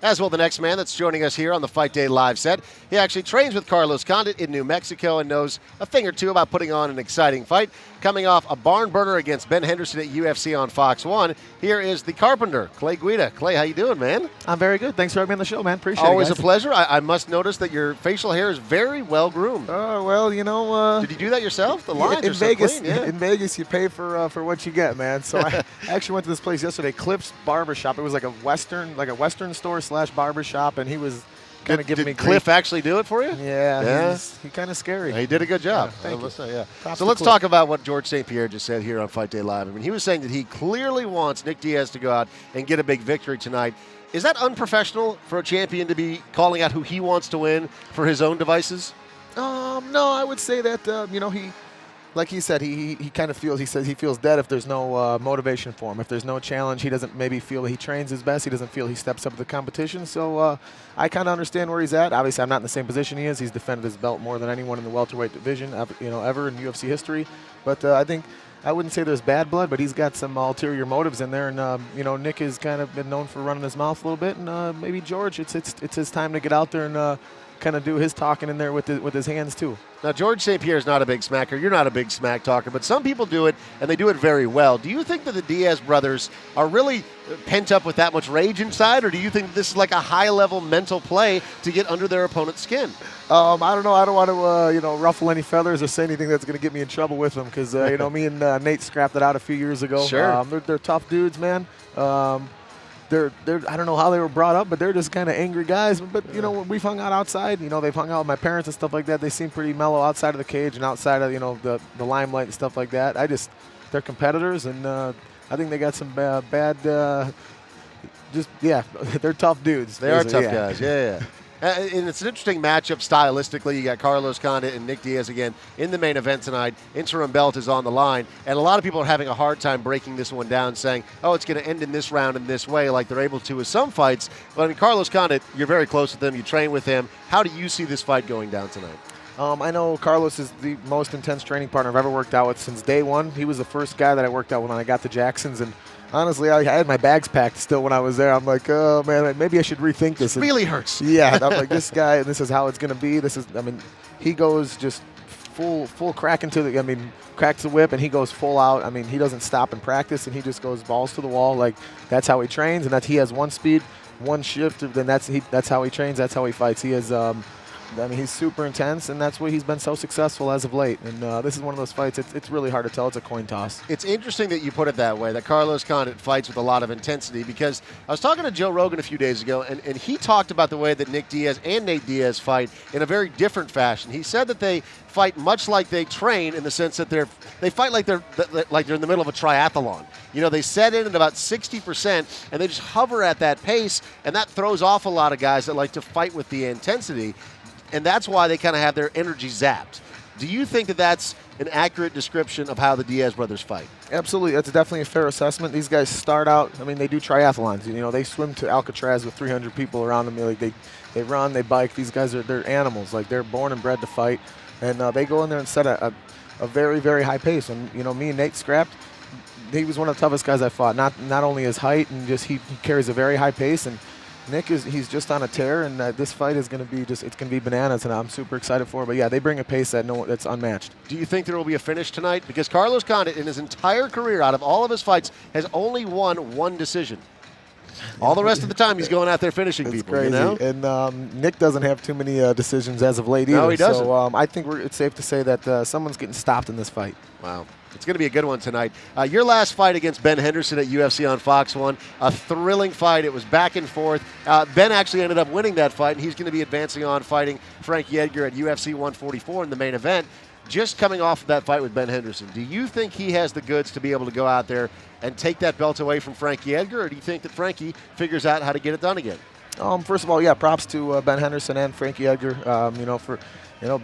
As will the next man that's joining us here on the Fight Day live set. He actually trains with Carlos Condit in New Mexico and knows a thing or two about putting on an exciting fight. Coming off a barn burner against Ben Henderson at UFC on Fox 1, here is the Carpenter, Clay Guida. Clay, how you doing, man? I'm very good. Thanks for having me on the show, man. Appreciate it, Always guys. a pleasure. I must notice that your facial hair is very well groomed. Well, you know. Did you do that yourself? The lines in are Vegas, so clean. Yeah. In Vegas, you pay for what you get, man. So I actually went to this place yesterday, Cliff's Barbershop. It was like a Western store / barbershop, and he was kind of giving me Cliff grief. actually do it for you? Yeah. He kind of scary. He did a good job. Yeah, thank you. So let's talk about what George St. Pierre just said here on Fight Day Live. I mean, he was saying that he clearly wants Nick Diaz to go out and get a big victory tonight. Is that unprofessional for a champion to be calling out who he wants to win for his own devices? No, I would say that he, like he said, he kind of feels. He says he feels dead if there's no motivation for him. If there's no challenge, he doesn't maybe feel he trains his best. He doesn't feel he steps up to the competition. So I kind of understand where he's at. Obviously, I'm not in the same position he is. He's defended his belt more than anyone in the welterweight division, ever in UFC history. But I think I wouldn't say there's bad blood, but he's got some ulterior motives in there. And Nick has kind of been known for running his mouth a little bit. And maybe George, it's his time to get out there and kind of do his talking in there with his hands too. Now, George St. Pierre is not a big smacker. You're not a big smack talker, but some people do it, and they do it very well. Do you think that the Diaz brothers are really pent up with that much rage inside, or do you think this is like a high-level mental play to get under their opponent's skin? I don't know. I don't want to, ruffle any feathers or say anything that's going to get me in trouble with them because, me and Nate scrapped it out a few years ago. Sure. They're tough dudes, man. They're I don't know how they were brought up, but they're just kind of angry guys. But when we've hung out outside, they've hung out with my parents and stuff like that. They seem pretty mellow outside of the cage and outside of the limelight and stuff like that. They're competitors, and I think they got some bad. They're tough dudes. They are tough guys. Yeah. And it's an interesting matchup stylistically. You got Carlos Condit and Nick Diaz again in the main event tonight. Interim belt is on the line. And a lot of people are having a hard time breaking this one down, saying, oh, it's going to end in this round in this way like they're able to with some fights. But I mean, Carlos Condit, you're very close with him. You train with him. How do you see this fight going down tonight? I know Carlos is the most intense training partner I've ever worked out with since day one. He was the first guy that I worked out with when I got to Jackson's, and honestly, I had my bags packed still when I was there. I'm like, oh, man, maybe I should rethink this. It really hurts. Yeah, I'm like, this guy, this is how it's going to be. He goes just full crack cracks the whip, and he goes full out. I mean, he doesn't stop in practice, and he just goes balls to the wall. Like, that's how he trains, and he has one speed, one shift, then that's how he trains, that's how he fights. He is he's super intense, and that's why he's been so successful as of late. And this is one of those fights, it's really hard to tell. It's a coin toss. It's interesting that you put it that way, that Carlos Condit fights with a lot of intensity, because I was talking to Joe Rogan a few days ago, and he talked about the way that Nick Diaz and Nate Diaz fight in a very different fashion. He said that they fight much like they train, in the sense that they fight like they're in the middle of a triathlon. They set in at about 60%, and they just hover at that pace, and that throws off a lot of guys that like to fight with the intensity. And that's why they kind of have their energy zapped. Do you think that that's an accurate description of how the Diaz brothers fight? Absolutely. That's definitely a fair assessment. These guys start out, they do triathlons. They swim to Alcatraz with 300 people around them. They run, they bike. These guys they're animals. Like, they're born and bred to fight. And they go in there and set a very, very high pace. And, me and Nate scrapped. He was one of the toughest guys I fought. Not only his height, and just he carries a very high pace. And Nick he's just on a tear, and this fight is going to be it's going to be bananas, and I'm super excited for it. But yeah, they bring a pace that's unmatched. Do you think there will be a finish tonight? Because Carlos Condit, in his entire career, out of all of his fights, has only won one decision. All the rest of the time, he's going out there finishing it's people. Crazy. And Nick doesn't have too many decisions as of late either. No, he doesn't. So I think it's safe to say that someone's getting stopped in this fight. Wow. It's going to be a good one tonight. Your last fight against Ben Henderson at UFC on Fox 1, a thrilling fight. It was back and forth. Ben actually ended up winning that fight, and he's going to be advancing on fighting Frankie Edgar at UFC 144 in the main event. Just coming off of that fight with Ben Henderson, do you think he has the goods to be able to go out there and take that belt away from Frankie Edgar, or do you think that Frankie figures out how to get it done again? First of all, yeah, props to Ben Henderson and Frankie Edgar,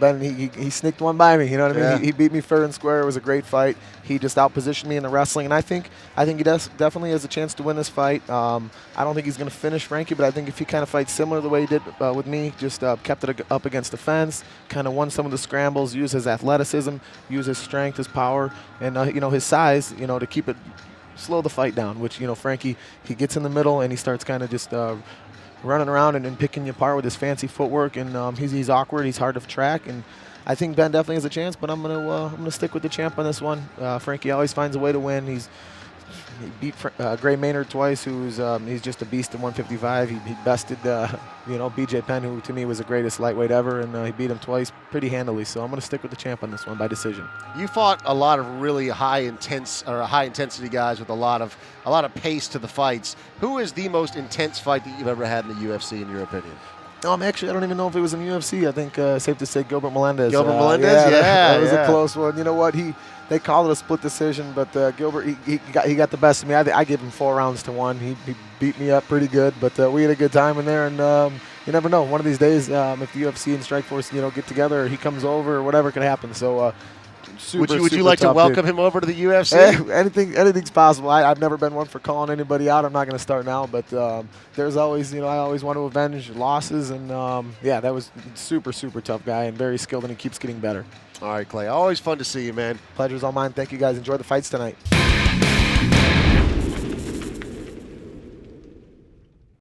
Ben, he sneaked one by me. You know what I mean? He beat me fair and square. It was a great fight. He just outpositioned me in the wrestling, and I think he definitely has a chance to win this fight. I don't think he's going to finish Frankie, but I think if he kind of fights similar to the way he did with me, just kept it up against the fence, kind of won some of the scrambles, used his athleticism, used his strength, his power, and his size, to keep it slow the fight down. Which Frankie, he gets in the middle and he starts kind of just running around and picking you apart with his fancy footwork, and he's awkward. He's hard to track, and I think Ben definitely has a chance. But I'm gonna stick with the champ on this one. Frankie always finds a way to win. He beat Gray Maynard twice, he's just a beast at 155. He bested BJ Penn, who to me was the greatest lightweight ever, and he beat him twice pretty handily. So I'm going to stick with the champ on this one by decision. You fought a lot of really high intensity guys with a lot of pace to the fights. Who is the most intense fight that you've ever had in the UFC, in your opinion? Actually, I don't even know if it was in the UFC. I think safe to say Gilbert Melendez. Melendez, that was a close one. You know what? They called it a split decision, but Gilbert he got the best of me. I gave him 4 rounds to 1. He beat me up pretty good, but we had a good time in there. And you never know. One of these days, if the UFC and Strikeforce get together, or he comes over, or whatever could happen. So. Would you like to welcome him over to the UFC? Anything's possible. I've never been one for calling anybody out. I'm not going to start now, but there's always, I always want to avenge losses, and that was super tough guy and very skilled, and he keeps getting better. All right, Clay. Always fun to see you, man. Pleasure's all mine. Thank you, guys. Enjoy the fights tonight.